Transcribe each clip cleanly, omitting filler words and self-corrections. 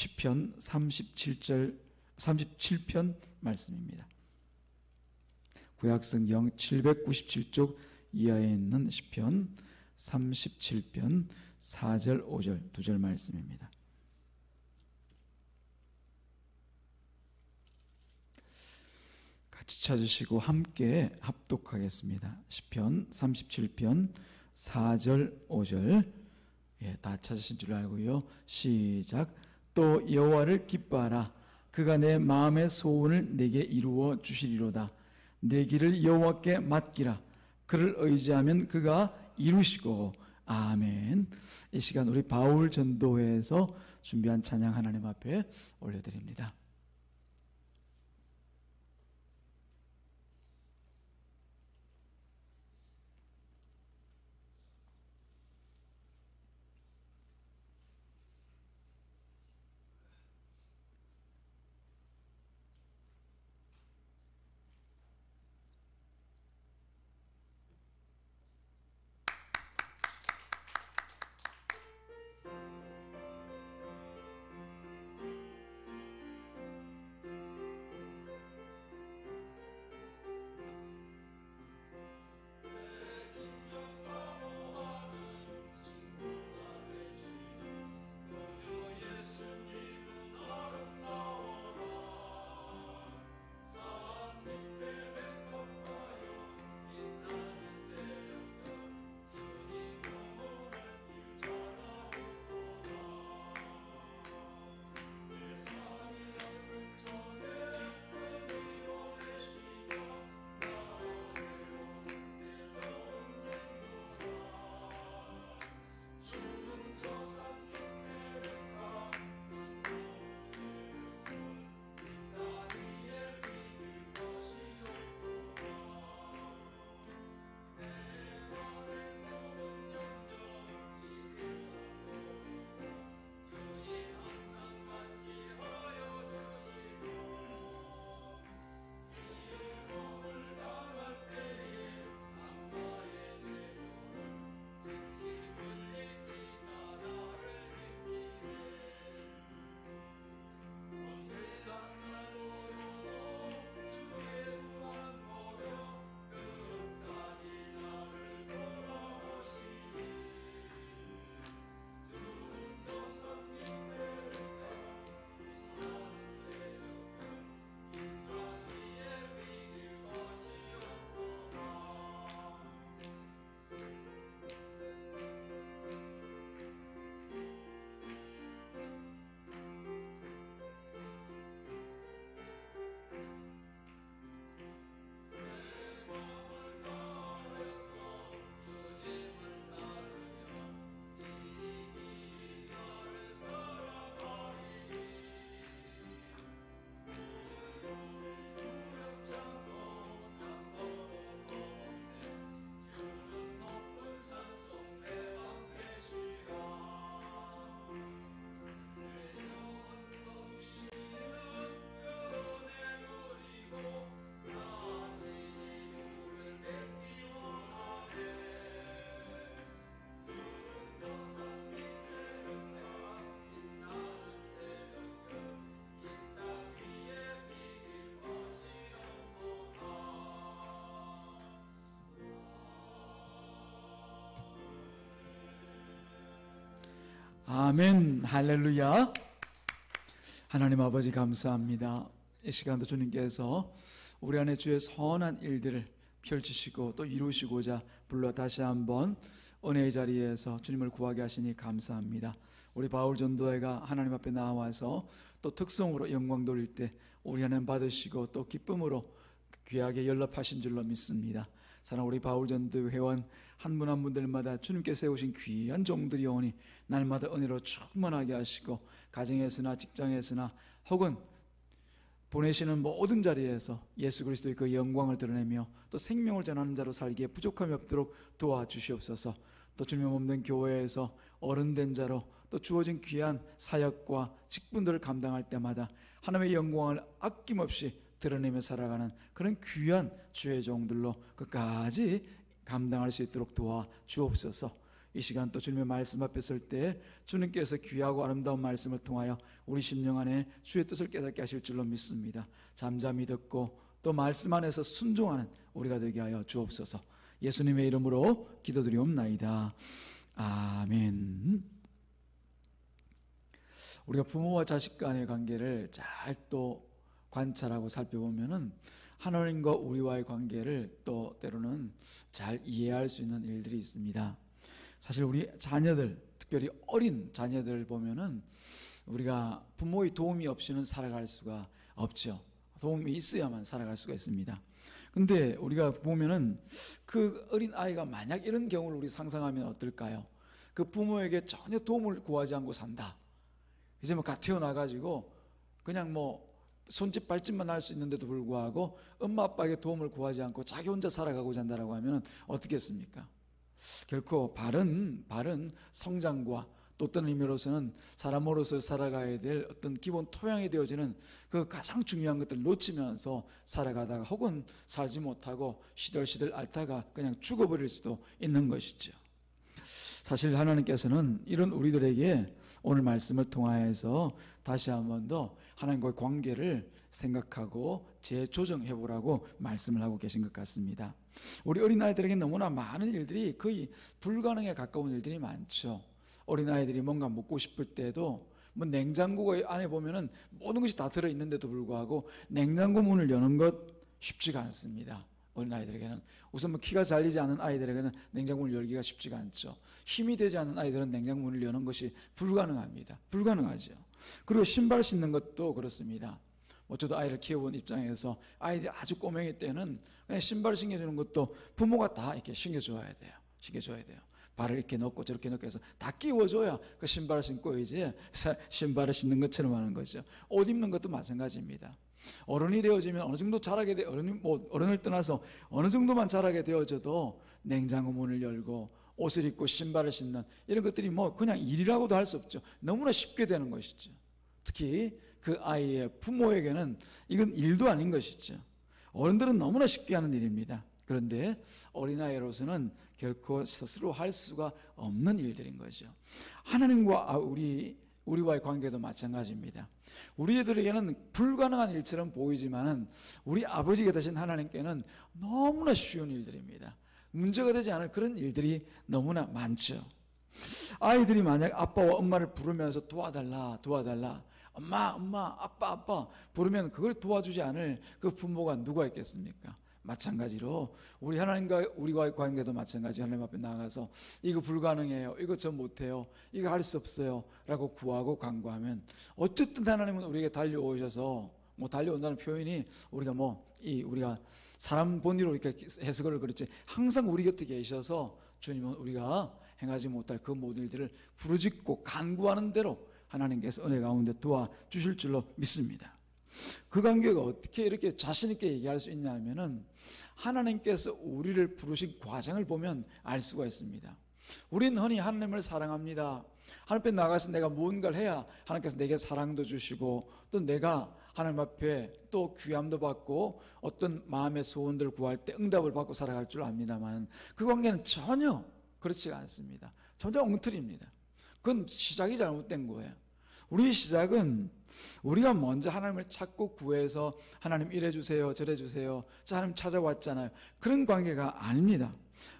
시편 37편 말씀입니다. 구약성경 797쪽 이하에 있는 시편 37편 4절 5절 2절 말씀입니다. 같이 찾으시고 함께 합독하겠습니다. 시편 37편 4절 5절 다 찾으신 줄 알고요. 시작. 또 여호와를 기뻐하라. 그가 내 마음의 소원을 내게 이루어 주시리로다. 내 길을 여호와께 맡기라. 그를 의지하면 그가 이루시고. 아멘. 이 시간 우리 바울 전도회에서 준비한 찬양 하나님 앞에 올려드립니다. 아멘. 할렐루야. 하나님 아버지 감사합니다. 이 시간도 주님께서 우리 안에 주의 선한 일들을 펼치시고 또 이루시고자 불러 다시 한번 은혜의 자리에서 주님을 구하게 하시니 감사합니다. 우리 바울 전도회가 하나님 앞에 나와서 또 특성으로 영광 돌릴 때 우리 하나님 받으시고 또 기쁨으로 귀하게 연락하신 줄로 믿습니다. 사랑 우리 바울 전도회 회원 한 분 한 분들마다 주님께 세우신 귀한 종들이 오니 날마다 은혜로 충만하게 하시고 가정에서나 직장에서나 혹은 보내시는 모든 자리에서 예수 그리스도의 그 영광을 드러내며 또 생명을 전하는 자로 살기에 부족함이 없도록 도와주시옵소서. 또 주님 없는 교회에서 어른된 자로 또 주어진 귀한 사역과 직분들을 감당할 때마다 하나님의 영광을 아낌없이 드러내며 살아가는 그런 귀한 주의 종들로 끝까지 감당할 수 있도록 도와주옵소서. 이 시간 또 주님의 말씀 앞에 설 때 주님께서 귀하고 아름다운 말씀을 통하여 우리 심령 안에 주의 뜻을 깨닫게 하실 줄로 믿습니다. 잠잠히 듣고 또 말씀 안에서 순종하는 우리가 되게 하여 주옵소서. 예수님의 이름으로 기도드리옵나이다. 아멘. 우리가 부모와 자식 간의 관계를 잘 또 관찰하고 살펴보면은 하나님과 우리와의 관계를 또 때로는 잘 이해할 수 있는 일들이 있습니다. 사실 우리 자녀들, 특별히 어린 자녀들 보면은 우리가 부모의 도움이 없이는 살아갈 수가 없죠. 도움이 있어야만 살아갈 수가 있습니다. 근데 우리가 보면은 그 어린 아이가 만약 이런 경우를 우리 상상하면 어떨까요? 그 부모에게 전혀 도움을 구하지 않고 산다. 이제 뭐 갓 태어나가지고 그냥 뭐 손짓 발짓만 할 수 있는데도 불구하고 엄마 아빠에게 도움을 구하지 않고 자기 혼자 살아가고자 한다라고 하면 어떻겠습니까? 결코 바른 성장과 또 어떤 의미로서는 사람으로서 살아가야 될 어떤 기본 토양이 되어지는 그 가장 중요한 것들을 놓치면서 살아가다가 혹은 살지 못하고 시들시들 앓다가 그냥 죽어버릴 수도 있는 것이죠. 사실 하나님께서는 이런 우리들에게 오늘 말씀을 통하여서 다시 한 번 더 하나님과의 관계를 생각하고 재조정해 보라고 말씀을 하고 계신 것 같습니다. 우리 어린아이들에게 너무나 많은 일들이 거의 불가능에 가까운 일들이 많죠. 어린아이들이 뭔가 먹고 싶을 때도 뭐 냉장고 안에 보면은 모든 것이 다 들어있는데도 불구하고 냉장고 문을 여는 것 쉽지가 않습니다. 어린아이들에게는 우선 뭐 키가 잘리지 않은 아이들에게는 냉장고를 열기가 쉽지가 않죠. 힘이 되지 않은 아이들은 냉장고 문을 여는 것이 불가능합니다. 불가능하죠. 그리고 신발 신는 것도 그렇습니다. 뭐 저도 아이를 키워본 입장에서 아이들이 아주 꼬맹이 때는 그냥 신발을 신겨주는 것도 부모가 다 이렇게 신겨줘야 돼요. 신겨줘야 돼요. 발을 이렇게 넣고 저렇게 넣고 해서 다 끼워줘야 그 신발을 신고 이제 신발을 신는 것처럼 하는 거죠. 옷 입는 것도 마찬가지입니다. 어른이 되어지면 어느 정도 자라게 돼 어른을 떠나서 어느 정도만 자라게 되어져도 냉장고 문을 열고 옷을 입고 신발을 신는 이런 것들이 뭐 그냥 일이라고도 할 수 없죠. 너무나 쉽게 되는 것이죠. 특히 그 아이의 부모에게는 이건 일도 아닌 것이죠. 어른들은 너무나 쉽게 하는 일입니다. 그런데 어린아이로서는 결코 스스로 할 수가 없는 일들인 거죠. 하나님과 우리와의 관계도 마찬가지입니다. 우리들에게는 불가능한 일처럼 보이지만은 우리 아버지가 되신 하나님께는 너무나 쉬운 일들입니다. 문제가 되지 않을 그런 일들이 너무나 많죠. 아이들이 만약 아빠와 엄마를 부르면서 도와달라 엄마 아빠 부르면 그걸 도와주지 않을 그 부모가 누가 있겠습니까? 마찬가지로 우리 하나님과 우리와의 관계도 마찬가지. 하나님 앞에 나가서 이거 불가능해요, 이거 저 못해요, 이거 할 수 없어요 라고 구하고 간구하면 어쨌든 하나님은 우리에게 달려오셔서 뭐 달려온다는 표현이 우리가 사람 본의로 이렇게 해석을 그렇지 항상 우리 곁에 계셔서 주님은 우리가 행하지 못할 그 모든 일들을 부르짖고 간구하는 대로 하나님께서 은혜 가운데 도와주실 줄로 믿습니다. 그 관계가 어떻게 이렇게 자신 있게 얘기할 수 있냐 하면은 하나님께서 우리를 부르신 과정을 보면 알 수가 있습니다. 우리는 흔히 하나님을 사랑합니다. 하나님 앞에 나가서 내가 무언가를 해야 하나님께서 내게 사랑도 주시고 또 내가 하나님 앞에 또 귀함도 받고 어떤 마음의 소원들을 구할 때 응답을 받고 살아갈 줄 압니다만 그 관계는 전혀 그렇지가 않습니다. 전혀 엉터리입니다. 그건 시작이 잘못된 거예요. 우리의 시작은 우리가 먼저 하나님을 찾고 구해서 하나님 이래 주세요 저래 주세요 자 하나님 찾아왔잖아요. 그런 관계가 아닙니다.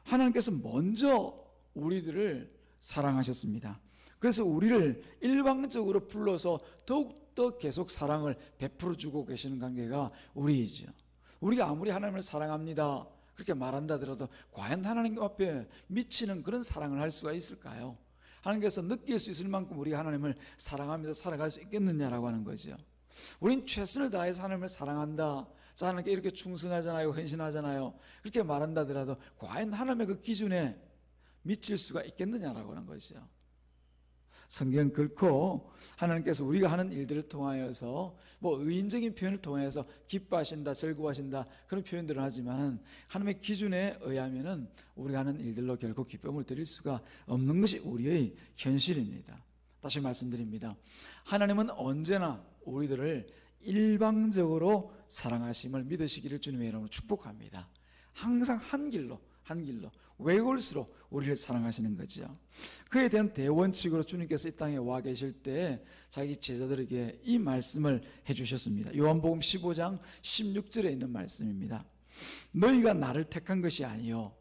하나님께서 먼저 우리들을 사랑하셨습니다. 그래서 우리를 일방적으로 불러서 더욱더 계속 사랑을 베풀어 주고 계시는 관계가 우리이죠. 우리가 아무리 하나님을 사랑합니다 그렇게 말한다 하더라도 과연 하나님 앞에 미치는 그런 사랑을 할 수가 있을까요? 하나님께서 느낄 수 있을 만큼 우리가 하나님을 사랑하면서 살아갈 수 있겠느냐라고 하는 거죠. 우린 최선을 다해서 하나님을 사랑한다, 자 하나님께 이렇게 충성하잖아요, 헌신하잖아요, 그렇게 말한다 하더라도 과연 하나님의 그 기준에 미칠 수가 있겠느냐라고 하는 거죠. 성경 결코 하나님께서 우리가 하는 일들을 통하여서 뭐 의인적인 표현을 통해서 기뻐하신다, 즐거워하신다 그런 표현들을 하지만은 하나님의 기준에 의하면은 우리가 하는 일들로 결코 기쁨을 드릴 수가 없는 것이 우리의 현실입니다. 다시 말씀드립니다. 하나님은 언제나 우리들을 일방적으로 사랑하심을 믿으시기를 주님의 이름으로 축복합니다. 항상 한 길로 한 길로 왜 그럴수록 우리를 사랑하시는 거죠. 그에 대한 대원칙으로 주님께서 이 땅에 와 계실 때 자기 제자들에게 이 말씀을 해주셨습니다. 요한복음 15장 16절에 있는 말씀입니다. 너희가 나를 택한 것이 아니요.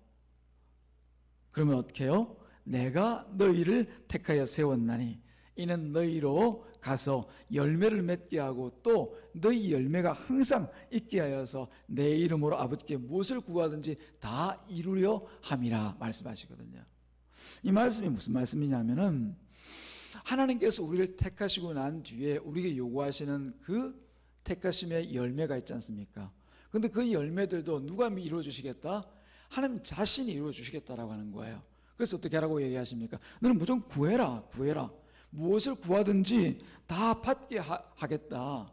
그러면 어떻게 해요? 내가 너희를 택하여 세웠나니 이는 너희로 가서 열매를 맺게 하고 또 너희 열매가 항상 있게 하여서 내 이름으로 아버지께 무엇을 구하든지 다 이루려 함이라 말씀하시거든요. 이 말씀이 무슨 말씀이냐면은 하나님께서 우리를 택하시고 난 뒤에 우리에게 요구하시는 그 택하심의 열매가 있지 않습니까? 근데 그 열매들도 누가 이루어 주시겠다? 하나님 자신이 이루어 주시겠다라고 하는 거예요. 그래서 어떻게 하라고 얘기하십니까? 너는 무조건 구해라. 무엇을 구하든지 다 받게 하겠다.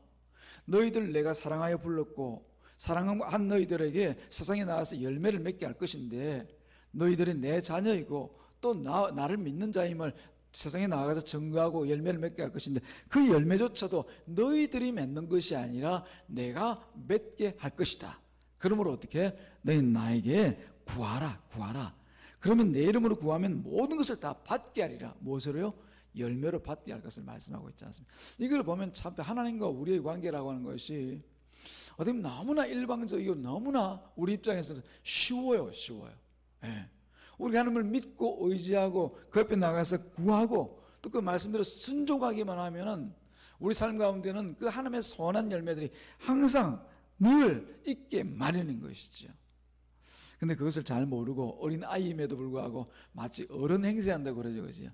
너희들 내가 사랑하여 불렀고 사랑한 너희들에게 세상에 나와서 열매를 맺게 할 것인데 너희들이 내 자녀이고 또 나를 믿는 자임을 세상에 나가서 증거하고 열매를 맺게 할 것인데 그 열매조차도 너희들이 맺는 것이 아니라 내가 맺게 할 것이다. 그러므로 어떻게? 너희 나에게 구하라. 그러면 내 이름으로 구하면 모든 것을 다 받게 하리라. 무엇으로요? 열매로 받게 할 것을 말씀하고 있지 않습니까? 이걸 보면 참 하나님과 우리의 관계라고 하는 것이 어떻게 보면 너무나 일방적이고 너무나 우리 입장에서는 쉬워요. 예. 우리가 하나님을 믿고 의지하고 그 옆에 나가서 구하고 또 그 말씀대로 순종하기만 하면은 우리 삶 가운데는 그 하나님의 선한 열매들이 항상 늘 있게 마련인 것이죠. 근데 그것을 잘 모르고 어린 아이임에도 불구하고 마치 어른 행세한다고 그러죠. 그죠?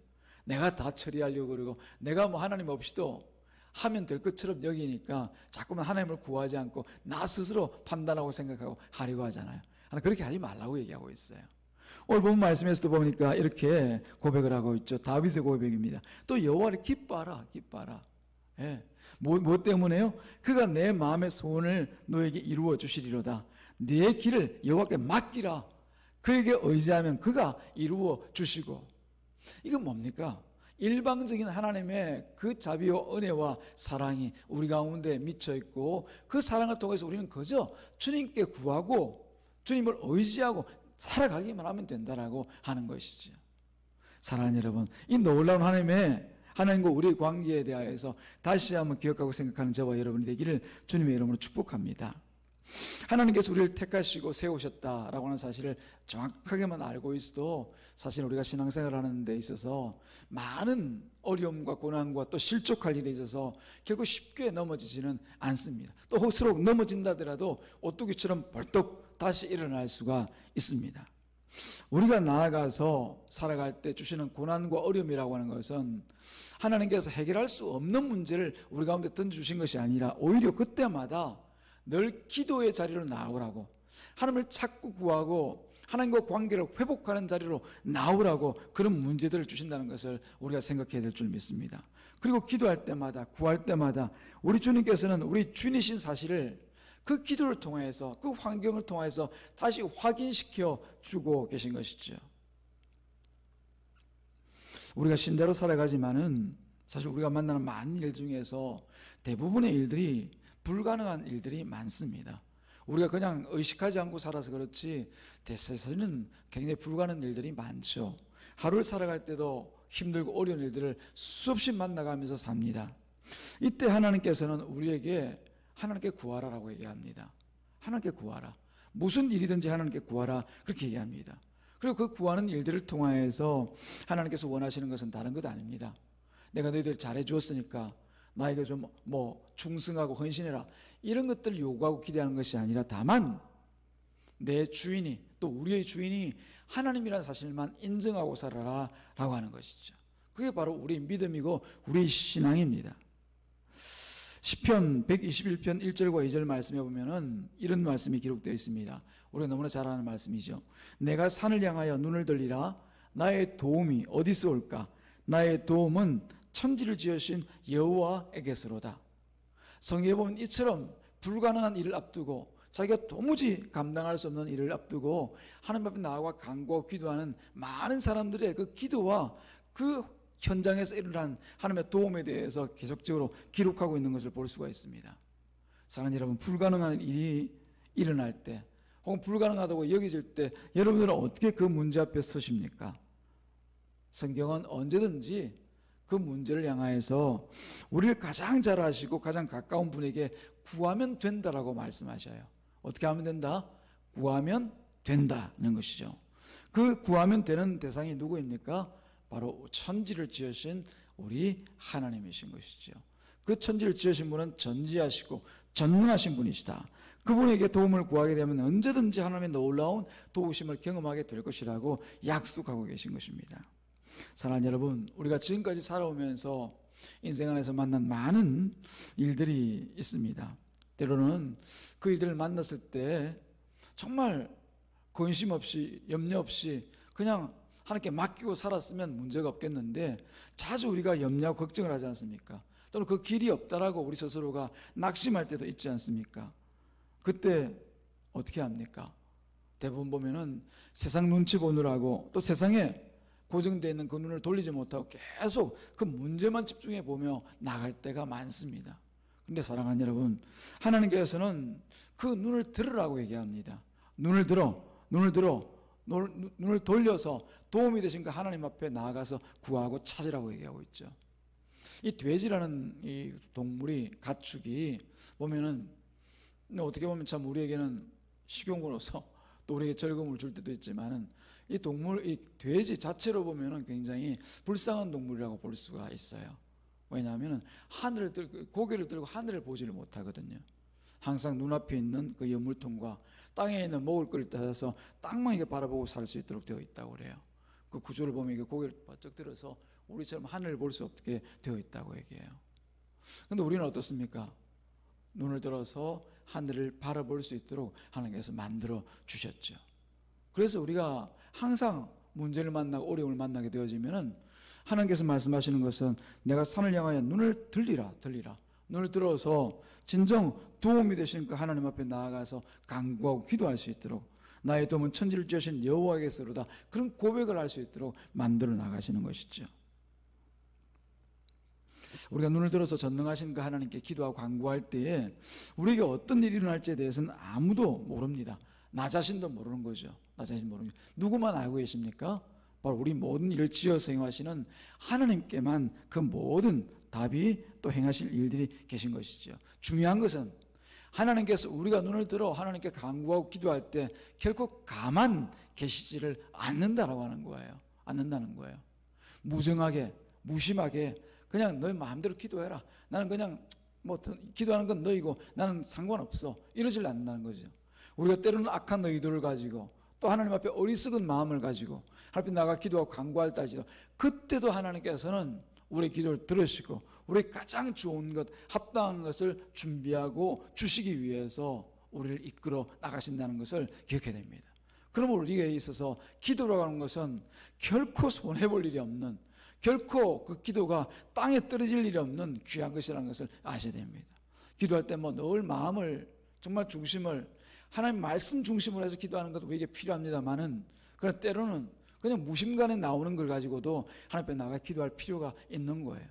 내가 다 처리하려고 그러고 내가 뭐 하나님 없이도 하면 될 것처럼 여기니까 자꾸만 하나님을 구하지 않고 나 스스로 판단하고 생각하고 하려고 하잖아요. 하나 그렇게 하지 말라고 얘기하고 있어요. 오늘 본 말씀에서도 보니까 이렇게 고백을 하고 있죠. 다윗의 고백입니다. 또 여호와를 기뻐하라. 예. 뭐 때문에요? 그가 내 마음의 소원을 너에게 이루어 주시리로다. 네 길을 여호와께 맡기라. 그에게 의지하면 그가 이루어 주시고. 이건 뭡니까? 일방적인 하나님의 그 자비와 은혜와 사랑이 우리 가운데 미쳐 있고 그 사랑을 통해서 우리는 그저 주님께 구하고 주님을 의지하고 살아가기만 하면 된다라고 하는 것이죠. 사랑하는 여러분, 이 놀라운 하나님과 우리의 관계에 대하여서 다시 한번 기억하고 생각하는 저와 여러분이 되기를 주님의 이름으로 축복합니다. 하나님께서 우리를 택하시고 세우셨다라고 하는 사실을 정확하게만 알고 있어도 사실 우리가 신앙생활을 하는 데 있어서 많은 어려움과 고난과 또 실족할 일에 있어서 결국 쉽게 넘어지지는 않습니다. 또 혹시록 넘어진다더라도 오뚜기처럼 벌떡 다시 일어날 수가 있습니다. 우리가 나아가서 살아갈 때 주시는 고난과 어려움이라고 하는 것은 하나님께서 해결할 수 없는 문제를 우리 가운데 던져주신 것이 아니라 오히려 그때마다 늘 기도의 자리로 나오라고, 하나님을 찾고 구하고 하나님과 관계를 회복하는 자리로 나오라고 그런 문제들을 주신다는 것을 우리가 생각해야 될 줄 믿습니다. 그리고 기도할 때마다 구할 때마다 우리 주님께서는 우리 주인이신 사실을 그 기도를 통해서 그 환경을 통해서 다시 확인시켜 주고 계신 것이죠. 우리가 신자로 살아가지만은 사실 우리가 만나는 많은 일 중에서 대부분의 일들이 불가능한 일들이 많습니다. 우리가 그냥 의식하지 않고 살아서 그렇지 사실은 굉장히 불가능한 일들이 많죠. 하루를 살아갈 때도 힘들고 어려운 일들을 수없이 만나가면서 삽니다. 이때 하나님께서는 우리에게 하나님께 구하라라고 얘기합니다. 하나님께 구하라. 무슨 일이든지 하나님께 구하라 그렇게 얘기합니다. 그리고 그 구하는 일들을 통하여서 하나님께서 원하시는 것은 다른 것 아닙니다. 내가 너희들 잘해주었으니까 나에게 좀 충성하고 헌신해라 이런 것들을 요구하고 기대하는 것이 아니라 다만 내 주인이 또 우리의 주인이 하나님이라는 사실만 인정하고 살아라 라고 하는 것이죠. 그게 바로 우리의 믿음이고 우리의 신앙입니다. 시편 121편 1절과 2절 말씀에 보면은 이런 말씀이 기록되어 있습니다. 우리가 너무나 잘 아는 말씀이죠. 내가 산을 향하여 눈을 들리라. 나의 도움이 어디서 올까? 나의 도움은 천지를 지으신 여호와에게서로다. 성경에 보면 이처럼 불가능한 일을 앞두고 자기가 도무지 감당할 수 없는 일을 앞두고 하나님 앞에 나아가 간구하고 기도하는 많은 사람들의 그 기도와 그 현장에서 일어난 하나님의 도움에 대해서 계속적으로 기록하고 있는 것을 볼 수가 있습니다. 사랑하는 여러분, 불가능한 일이 일어날 때 혹은 불가능하다고 여겨질 때 여러분들은 어떻게 그 문제 앞에 서십니까? 성경은 언제든지 그 문제를 향하여서 우리를 가장 잘 아시고 가장 가까운 분에게 구하면 된다라고 말씀하셔요. 어떻게 하면 된다? 구하면 된다는 것이죠. 그 구하면 되는 대상이 누구입니까? 바로 천지를 지으신 우리 하나님이신 것이죠. 그 천지를 지으신 분은 전지하시고 전능하신 분이시다. 그분에게 도움을 구하게 되면 언제든지 하나님의 놀라운 도우심을 경험하게 될 것이라고 약속하고 계신 것입니다. 사랑하는 여러분, 우리가 지금까지 살아오면서 인생 안에서 만난 많은 일들이 있습니다. 때로는 그 일들을 만났을 때 정말 근심 없이 염려 없이 그냥 하나님께 맡기고 살았으면 문제가 없겠는데 자주 우리가 염려하고 걱정을 하지 않습니까? 또는 그 길이 없다라고 우리 스스로가 낙심할 때도 있지 않습니까? 그때 어떻게 합니까? 대부분 보면은 세상 눈치 보느라고 또 세상에 고정되어 있는 그 눈을 돌리지 못하고 계속 그 문제만 집중해 보며 나갈 때가 많습니다. 그런데 사랑하는 여러분, 하나님께서는 그 눈을 들으라고 얘기합니다. 눈을 돌려서 도움이 되신 그 하나님 앞에 나아가서 구하고 찾으라고 얘기하고 있죠. 이 돼지라는 이 동물이, 가축이 보면은 어떻게 보면 참 우리에게는 식용으로서 또 우리에게 즐거움을 줄 때도 있지만은 이 동물, 이 돼지 자체로 보면은 굉장히 불쌍한 동물이라고 볼 수가 있어요. 왜냐하면은 고개를 들고 하늘을 보지를 못하거든요. 항상 눈앞에 있는 그 연물통과 땅에 있는 먹을 거를 따라서 땅만 이게 바라보고 살 수 있도록 되어 있다고 그래요. 그 구조를 보면 이게 고개를 바짝 들어서 우리처럼 하늘을 볼 수 없게 되어 있다고 얘기해요. 그런데 우리는 어떻습니까? 눈을 들어서 하늘을 바라볼 수 있도록 하나님께서 만들어 주셨죠. 그래서 우리가 항상 문제를 만나고 어려움을 만나게 되어지면은 하나님께서 말씀하시는 것은 내가 산을 향하여 눈을 들리라. 눈을 들어서 진정 도움이 되시는 그 하나님 앞에 나아가서 간구하고 기도할 수 있도록 나의 도움은 천지를 지으신 여호와께서로다. 그런 고백을 할 수 있도록 만들어 나가시는 것이죠. 우리가 눈을 들어서 전능하신 그 하나님께 기도하고 간구할 때에 우리에게 어떤 일이 일어날지에 대해서는 아무도 모릅니다. 나 자신도 모르는 거죠. 나 자신 모릅니다. 누구만 알고 계십니까? 바로 우리 모든 일을 지어서 행하시는 하나님께만 그 모든 답이 또 행하실 일들이 계신 것이죠. 중요한 것은 하나님께서 우리가 눈을 들어 하나님께 간구하고 기도할 때 결코 가만 계시지를 않는다라고 하는 거예요. 않는다는 거예요. 무정하게 무심하게 그냥 너희 마음대로 기도해라. 나는 그냥 뭐 기도하는 건 너희고 나는 상관없어. 이러질 않는다는 거죠. 우리가 때로는 악한 의도를 가지고 또 하나님 앞에 어리석은 마음을 가지고 하나님 앞에 나가 기도하고 간구할 때 할지라도 그때도 하나님께서는 우리의 기도를 들으시고 우리의 가장 좋은 것, 합당한 것을 준비하고 주시기 위해서 우리를 이끌어 나가신다는 것을 기억해야 됩니다. 그러면 우리에게 있어서 기도라고 하는 것은 결코 손해볼 일이 없는, 결코 그 기도가 땅에 떨어질 일이 없는 귀한 것이라는 것을 아셔야 됩니다. 기도할 때 뭐 늘 마음을 정말 중심을 하나님 말씀 중심으로 해서 기도하는 것도 우리에게 필요합니다만은 그러나 때로는 그냥 무심간에 나오는 걸 가지고도 하나님 앞에 나가 기도할 필요가 있는 거예요.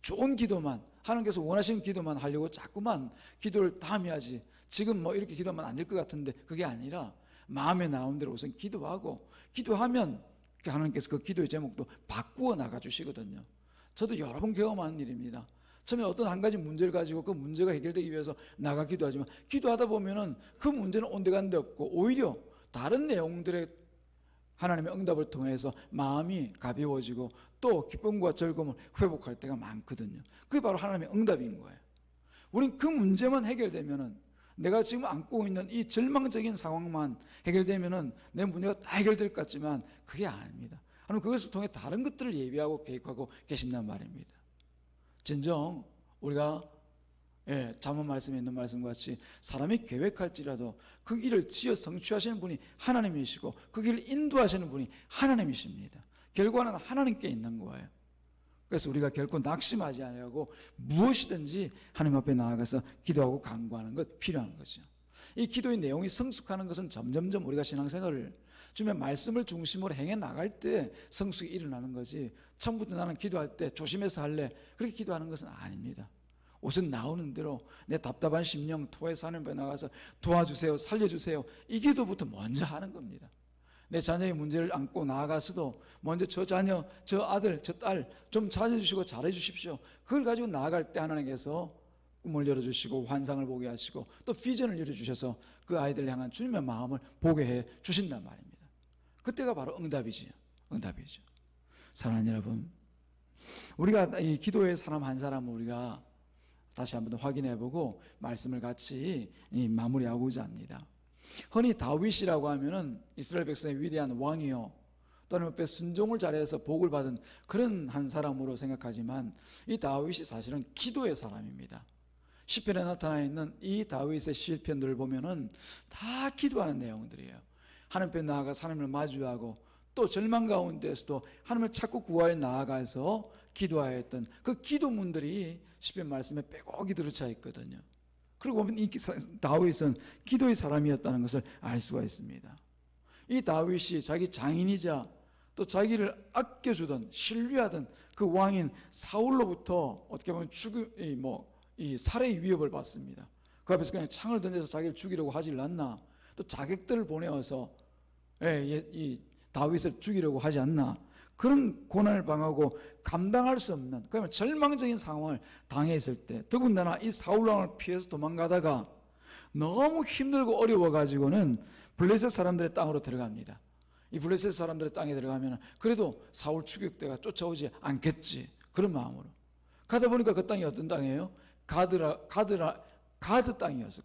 좋은 기도만, 하나님께서 원하시는 기도만 하려고 자꾸만 기도를 다음에 하지, 지금 뭐 이렇게 기도하면 안 될 것 같은데 그게 아니라 마음에 나온 대로 우선 기도하고, 기도하면 하나님께서 그 기도의 제목도 바꾸어 나가 주시거든요. 저도 여러 번 경험하는 일입니다. 처음에 어떤 한 가지 문제를 가지고 그 문제가 해결되기 위해서 나가 기도하지만 기도하다 보면은 그 문제는 온데간데 없고 오히려 다른 내용들의 하나님의 응답을 통해서 마음이 가벼워지고 또 기쁨과 즐거움을 회복할 때가 많거든요. 그게 바로 하나님의 응답인 거예요. 우린 그 문제만 해결되면은, 내가 지금 안고 있는 이 절망적인 상황만 해결되면은 내 문제가 다 해결될 것 같지만 그게 아닙니다. 하나님 그것을 통해 다른 것들을 예비하고 계획하고 계신단 말입니다. 진정 우리가 잠언 말씀에 있는 말씀과 같이 사람이 계획할지라도 그 길을 지어 성취하시는 분이 하나님이시고 그 길을 인도하시는 분이 하나님이십니다. 결과는 하나님께 있는 거예요. 그래서 우리가 결코 낙심하지 않으려고 무엇이든지 하나님 앞에 나아가서 기도하고 간구하는 것 필요한 거죠. 이 기도의 내용이 성숙하는 것은 점점점 우리가 신앙생활을 주님의 말씀을 중심으로 행해 나갈 때 성숙이 일어나는 거지, 처음부터 나는 기도할 때 조심해서 할래 그렇게 기도하는 것은 아닙니다. 우선 나오는 대로 내 답답한 심령 토해서 하나님 앞에 나가서 도와주세요, 살려주세요, 이 기도부터 먼저 하는 겁니다. 내 자녀의 문제를 안고 나아가서도 먼저 저 자녀, 저 아들, 저 딸 좀 찾아주시고 잘해주십시오. 그걸 가지고 나아갈 때 하나님께서 꿈을 열어주시고 환상을 보게 하시고 또 비전을 열어주셔서 그 아이들을 향한 주님의 마음을 보게 해 주신단 말입니다. 그때가 바로 응답이지요. 응답이죠. 사랑하는 여러분, 우리가 이 기도의 사람 한 사람을 우리가 다시 한번 확인해보고 말씀을 같이 마무리하고자 합니다. 흔히 다윗이라고 하면은 이스라엘 백성의 위대한 왕이요, 또는 옆에 순종을 잘해서 복을 받은 그런 한 사람으로 생각하지만 이 다윗이 사실은 기도의 사람입니다. 시편에 나타나 있는 이 다윗의 시편들을 보면은 다 기도하는 내용들이에요. 하나님 앞에 나아가 하나님을 마주하고 또 절망 가운데서도 하나님을 찾고 구하여 나아가서 기도하였던 그 기도문들이 시편 말씀에 빼곡히 들어차 있거든요. 그리고 보면 이 다윗은 기도의 사람이었다는 것을 알 수가 있습니다. 이 다윗이 자기 장인이자 또 자기를 아껴주던 신뢰하던 그 왕인 사울로부터 어떻게 보면 이 살해의 위협을 받습니다. 그 앞에서 그냥 창을 던져서 자기를 죽이려고 하질 않나, 또 자객들을 보내어서 이 다윗을 죽이려고 하지 않나, 그런 고난을 당하고 감당할 수 없는 그러면 절망적인 상황을 당해 있을 때, 더군다나 이 사울왕을 피해서 도망가다가 너무 힘들고 어려워 가지고는 블레셋 사람들의 땅으로 들어갑니다. 이 블레셋 사람들의 땅에 들어가면 그래도 사울 추격대가 쫓아오지 않겠지, 그런 마음으로 가다 보니까 그 땅이 어떤 땅이에요? 가드 땅이었어요.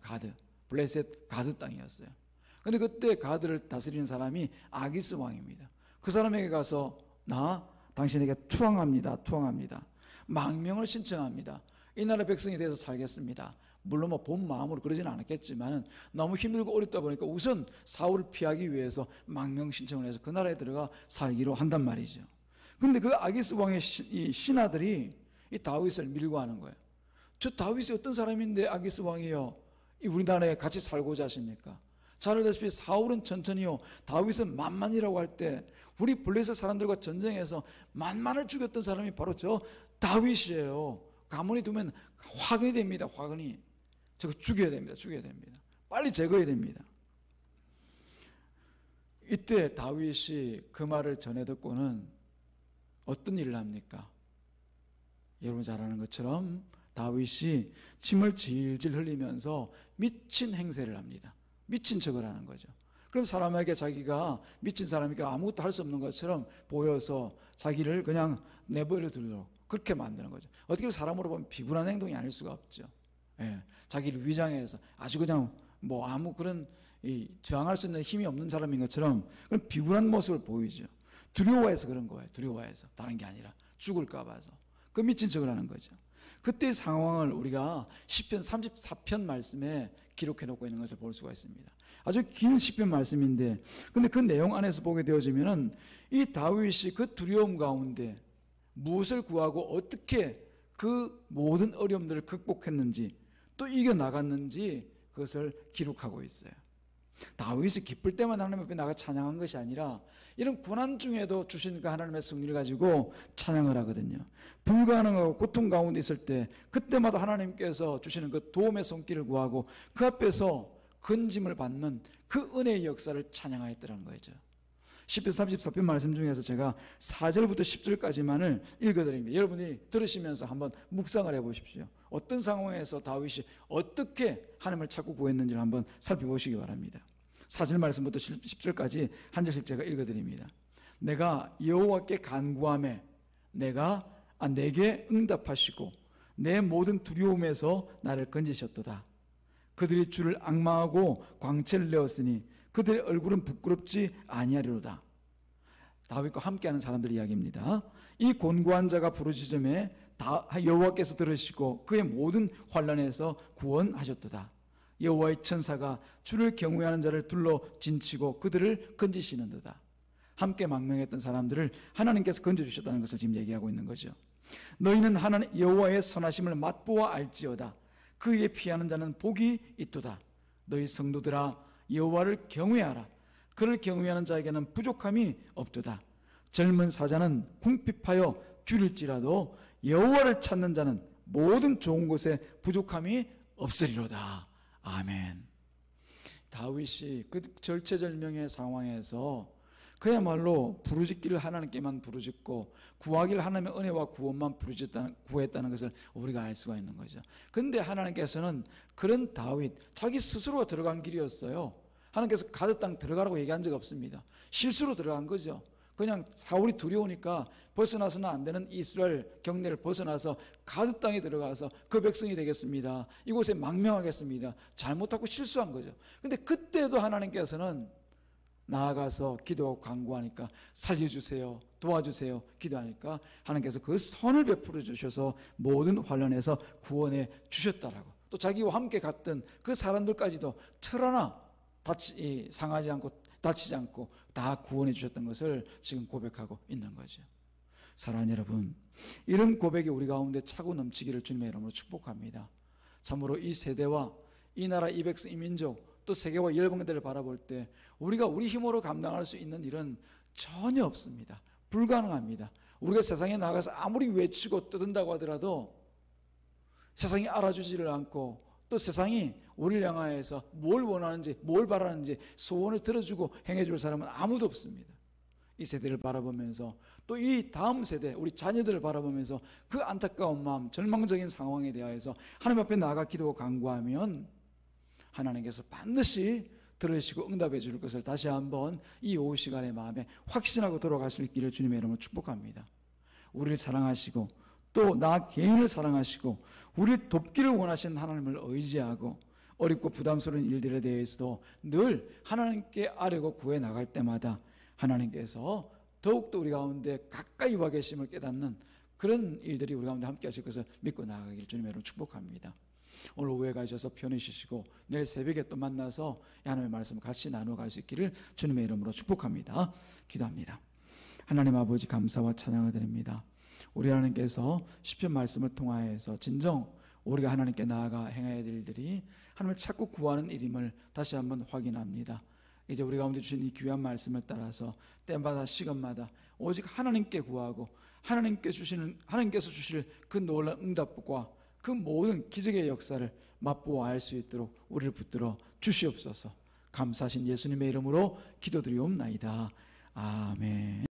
블레셋 가드 땅이었어요. 근데 그때 가드를 다스리는 사람이 아기스 왕입니다. 그 사람에게 가서 당신에게 투항합니다. 망명을 신청합니다. 이 나라 백성에 대해서 살겠습니다. 물론 본 마음으로 그러지는 않았겠지만 너무 힘들고 어렵다 보니까 우선 사울을 피하기 위해서 망명 신청을 해서 그 나라에 들어가 살기로 한단 말이죠. 근데 그 아기스 왕의 신하들이 이 다윗을 밀고 하는 거예요. 저 다윗이 어떤 사람인데 아기스 왕이요, 우리 나라에 같이 살고자 하십니까? 잘 알다시피 사울은 천천히요, 다윗은 만만이라고 할 때 우리 블레셋 사람들과 전쟁에서 만만을 죽였던 사람이 바로 저 다윗이에요. 가만히 두면 화근이 됩니다. 화근이. 저거 죽여야 됩니다. 빨리 제거해야 됩니다. 이때 다윗이 그 말을 전해 듣고는 어떤 일을 합니까? 여러분 잘 아는 것처럼 다윗이 침을 질질 흘리면서 미친 행세를 합니다. 미친 척을 하는 거죠. 그럼 사람에게 자기가 미친 사람이니까 아무것도 할 수 없는 것처럼 보여서 자기를 그냥 내버려 두도록 그렇게 만드는 거죠. 어떻게 보면 사람으로 보면 비굴한 행동이 아닐 수가 없죠. 자기를 위장해서 아주 그냥 아무 그런 저항할 수 있는 힘이 없는 사람인 것처럼 그런 비굴한 모습을 보이죠. 두려워해서 그런 거예요. 두려워해서, 다른 게 아니라 죽을까 봐서 그 미친 척을 하는 거죠. 그때의 상황을 우리가 시편 34편 말씀에 기록해 놓고 있는 것을 볼 수가 있습니다. 아주 긴 시편 말씀인데, 근데 그 내용 안에서 보게 되어지면은 이 다윗이 그 두려움 가운데 무엇을 구하고 어떻게 그 모든 어려움들을 극복했는지 또 이겨나갔는지 그것을 기록하고 있어요. 다윗이 기쁠 때만 하나님 앞에 나가 찬양한 것이 아니라 이런 고난 중에도 주신 그 하나님의 승리를 가지고 찬양을 하거든요. 불가능하고 고통 가운데 있을 때 그때마다 하나님께서 주시는 그 도움의 손길을 구하고 그 앞에서 건짐을 받는 그 은혜의 역사를 찬양하였더라는 거죠. 시편 34편 말씀 중에서 제가 4절부터 10절까지만을 읽어드립니다. 여러분이 들으시면서 한번 묵상을 해보십시오. 어떤 상황에서 다윗이 어떻게 하나님을 찾고 구했는지를 한번 살펴보시기 바랍니다. 4절 말씀부터 10절까지 한 절씩 제가 읽어드립니다. 내가 여호와께 간구하매 내게 응답하시고 내 모든 두려움에서 나를 건지셨도다. 그들이 주를 앙망하고 광채를 내었으니 그들의 얼굴은 부끄럽지 아니하리로다. 다윗과 함께하는 사람들 이야기입니다. 이 곤고한 자가 부르짖음에 여호와께서 들으시고 그의 모든 환난에서 구원하셨도다. 여호와의 천사가 주를 경외하는 자를 둘러 진치고 그들을 건지시는도다. 함께 망명했던 사람들을 하나님께서 건져주셨다는 것을 지금 얘기하고 있는 거죠. 너희는 하나님 여호와의 선하심을 맛보아 알지어다. 그에게 피하는 자는 복이 있도다. 너희 성도들아 여호와를 경외하라. 그를 경외하는 자에게는 부족함이 없도다. 젊은 사자는 궁핍하여 줄일지라도 여호와를 찾는 자는 모든 좋은 것에 부족함이 없으리로다. 아멘. 다윗이 그 절체절명의 상황에서 그야말로 부르짖기를 하나님께만 부르짖고 구하기를 하나님의 은혜와 구원만 구했다는 것을 우리가 알 수가 있는 거죠. 그런데 하나님께서는 그런 다윗, 자기 스스로가 들어간 길이었어요. 하나님께서 가드 땅 들어가라고 얘기한 적 없습니다. 실수로 들어간 거죠. 그냥 사울이 두려우니까 벗어나서는 안 되는 이스라엘 경내를 벗어나서 가드 땅에 들어가서 그 백성이 되겠습니다. 이곳에 망명하겠습니다. 잘못하고 실수한 거죠. 근데 그때도 하나님께서는 나아가서 기도하고 간구하니까 살려주세요, 도와주세요 기도하니까 하나님께서 그 선을 베풀어 주셔서 모든 환난에서 구원해 주셨다라고. 또 자기와 함께 갔던 그 사람들까지도 틀 하나 상하지 않고 다치지 않고 다 구원해 주셨던 것을 지금 고백하고 있는 거죠. 사랑하는 여러분, 이런 고백이 우리 가운데 차고 넘치기를 주님의 이름으로 축복합니다. 참으로 이 세대와 이 나라, 이 백성, 이 민족, 또 세계와 열방들을 바라볼 때 우리가 우리 힘으로 감당할 수 있는 일은 전혀 없습니다. 불가능합니다. 우리가 세상에 나가서 아무리 외치고 떠든다고 하더라도 세상이 알아주지를 않고 또 세상이 우리를 향하여서 뭘 원하는지 뭘 바라는지 소원을 들어주고 행해줄 사람은 아무도 없습니다. 이 세대를 바라보면서 또 이 다음 세대 우리 자녀들을 바라보면서 그 안타까운 마음, 절망적인 상황에 대하여서 하나님 앞에 나아가 기도하고 간구하면 하나님께서 반드시 들으시고 응답해 줄 것을 다시 한번 이 오후 시간의 마음에 확신하고 돌아갈 수 있기를 주님의 이름으로 축복합니다. 우리를 사랑하시고 또 나 개인을 사랑하시고 우리를 돕기를 원하시는 하나님을 의지하고 어렵고 부담스러운 일들에 대해서도 늘 하나님께 아뢰고 구해 나갈 때마다 하나님께서 더욱더 우리 가운데 가까이 와 계심을 깨닫는 그런 일들이 우리 가운데 함께 하실 것을 믿고 나아가기를 주님의 이름으로 축복합니다. 오늘 오후에 가셔서 편히 쉬시고 내일 새벽에 또 만나서 하나님의 말씀을 같이 나눠갈 수 있기를 주님의 이름으로 축복합니다. 기도합니다. 하나님 아버지 감사와 찬양을 드립니다. 우리 하나님께서 시편 말씀을 통하여서 진정 우리가 하나님께 나아가 행해야 될 일들이 하나님을 찾고 구하는 일임을 다시 한번 확인합니다. 이제 우리 가운데 주신 이 귀한 말씀을 따라서 때마다 시간마다 오직 하나님께 구하고 하나님께서 주실 그 놀라운 응답과 그 모든 기적의 역사를 맛보아 알 수 있도록 우리를 붙들어 주시옵소서. 감사하신 예수님의 이름으로 기도드리옵나이다. 아멘.